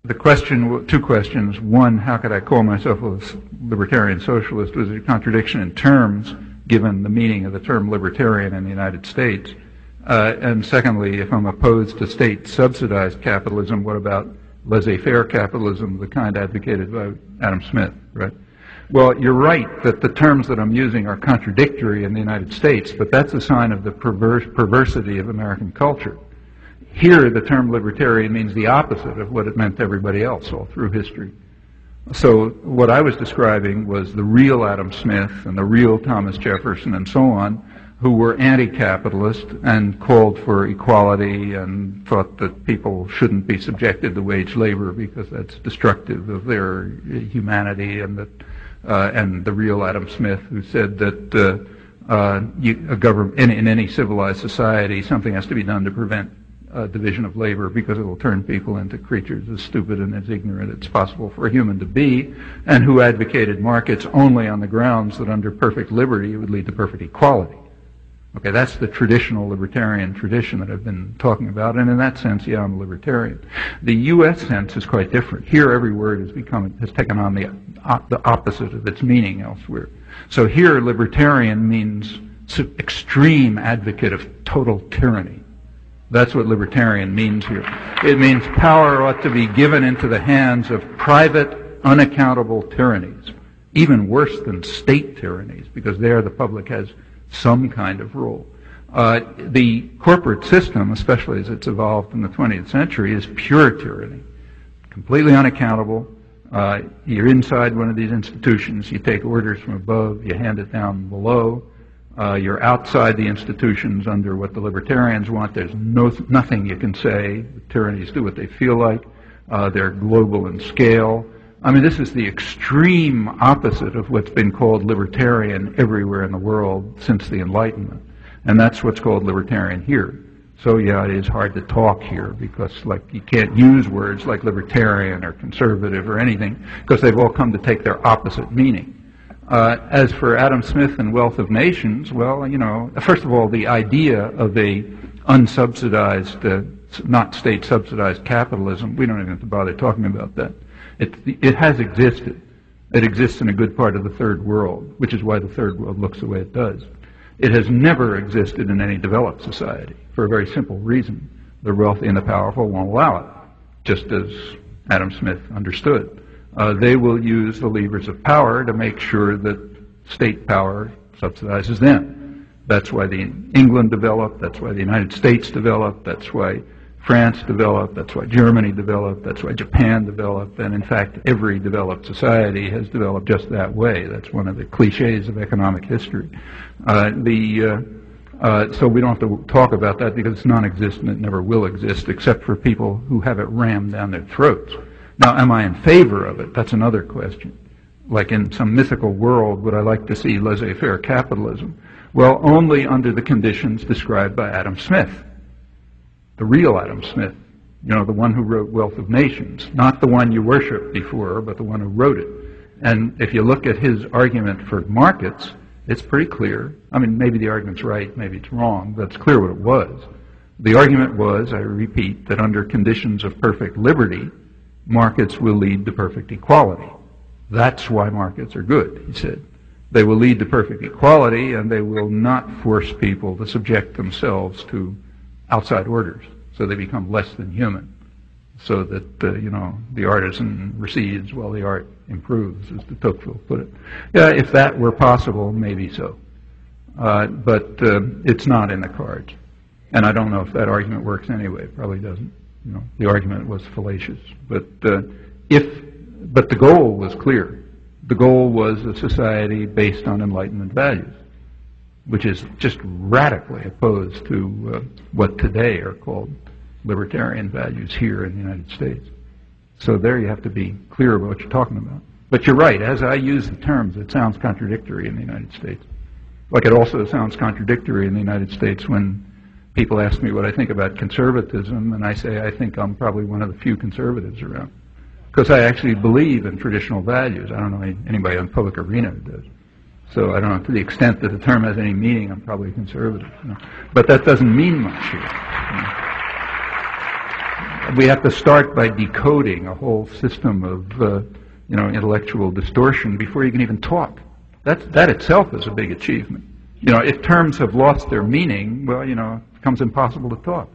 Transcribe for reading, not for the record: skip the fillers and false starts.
The question, two questions. One, how could I call myself a libertarian socialist? Was it a contradiction in terms, given the meaning of the term libertarian in the United States? And secondly, if I'm opposed to state-subsidized capitalism, what about laissez-faire capitalism, the kind advocated by Adam Smith, right? Well, you're right that the terms that I'm using are contradictory in the United States, but that's a sign of the perversity of American culture. Here, the term libertarian means the opposite of what it meant to everybody else all through history. So what I was describing was the real Adam Smith and the real Thomas Jefferson and so on, who were anti-capitalist and called for equality and thought that people shouldn't be subjected to wage labor because that's destructive of their humanity, and that and the real Adam Smith, who said that a government in any civilized society, something has to be done to prevent division of labor because it will turn people into creatures as stupid and as ignorant as possible for a human to be, and who advocated markets only on the grounds that under perfect liberty it would lead to perfect equality. Okay, that's the traditional libertarian tradition that I've been talking about, and in that sense, yeah, I'm a libertarian. The U.S. sense is quite different. Here, every word has taken on the opposite of its meaning elsewhere. So here, libertarian means extreme advocate of total tyranny. That's what libertarian means here. It means power ought to be given into the hands of private, unaccountable tyrannies, even worse than state tyrannies, because there the public has some kind of role. The corporate system, especially as it's evolved in the 20th century, is pure tyranny, completely unaccountable. You're inside one of these institutions, you take orders from above, you hand it down below. You're outside the institutions under what the libertarians want. There's nothing you can say. The tyrannies do what they feel like. They're global in scale. I mean, this is the extreme opposite of what's been called libertarian everywhere in the world since the Enlightenment. And that's what's called libertarian here. So yeah, it is hard to talk here because you can't use words like libertarian or conservative or anything because they've all come to take their opposite meaning. As for Adam Smith and Wealth of Nations, well, first of all, the idea of a unsubsidized, not state-subsidized capitalism, we don't even have to bother talking about that. It has existed. It exists in a good part of the third world, which is why the third world looks the way it does. It has never existed in any developed society for a very simple reason. The wealthy and the powerful won't allow it, just as Adam Smith understood. They will use the levers of power to make sure that state power subsidizes them. That's why England developed, that's why the United States developed, that's why France developed, that's why Germany developed, that's why Japan developed, and in fact every developed society has developed just that way. That's one of the cliches of economic history. So we don't have to talk about that because it's non-existent, it never will exist, except for people who have it rammed down their throats. Now, am I in favor of it? That's another question. Like in some mythical world, would I like to see laissez-faire capitalism? Well, only under the conditions described by Adam Smith. The real Adam Smith, the one who wrote Wealth of Nations, not the one you worshipped before, but the one who wrote it. And if you look at his argument for markets, it's pretty clear. I mean, maybe the argument's right, maybe it's wrong, but it's clear what it was. The argument was, I repeat, that under conditions of perfect liberty, markets will lead to perfect equality. That's why markets are good, he said. They will lead to perfect equality, and they will not force people to subject themselves to outside orders, so they become less than human, so that, the artisan recedes while the art improves, as de Tocqueville put it. Yeah, if that were possible, maybe so. But it's not in the cards. And I don't know if that argument works anyway. It probably doesn't. The argument was fallacious. But the goal was clear. The goal was a society based on Enlightenment values, which is just radically opposed to what today are called libertarian values here in the United States. So there you have to be clear about what you're talking about. But you're right, as I use the terms, it sounds contradictory in the United States. Like it also sounds contradictory in the United States when people ask me what I think about conservatism, and I say I think I'm probably one of the few conservatives around. Because I actually believe in traditional values. I don't know anybody in the public arena who does. So I don't know, to the extent that the term has any meaning, I'm probably a conservative. But that doesn't mean much here. we have to start by decoding a whole system of intellectual distortion before you can even talk. That itself is a big achievement. If terms have lost their meaning, well, it becomes impossible to talk.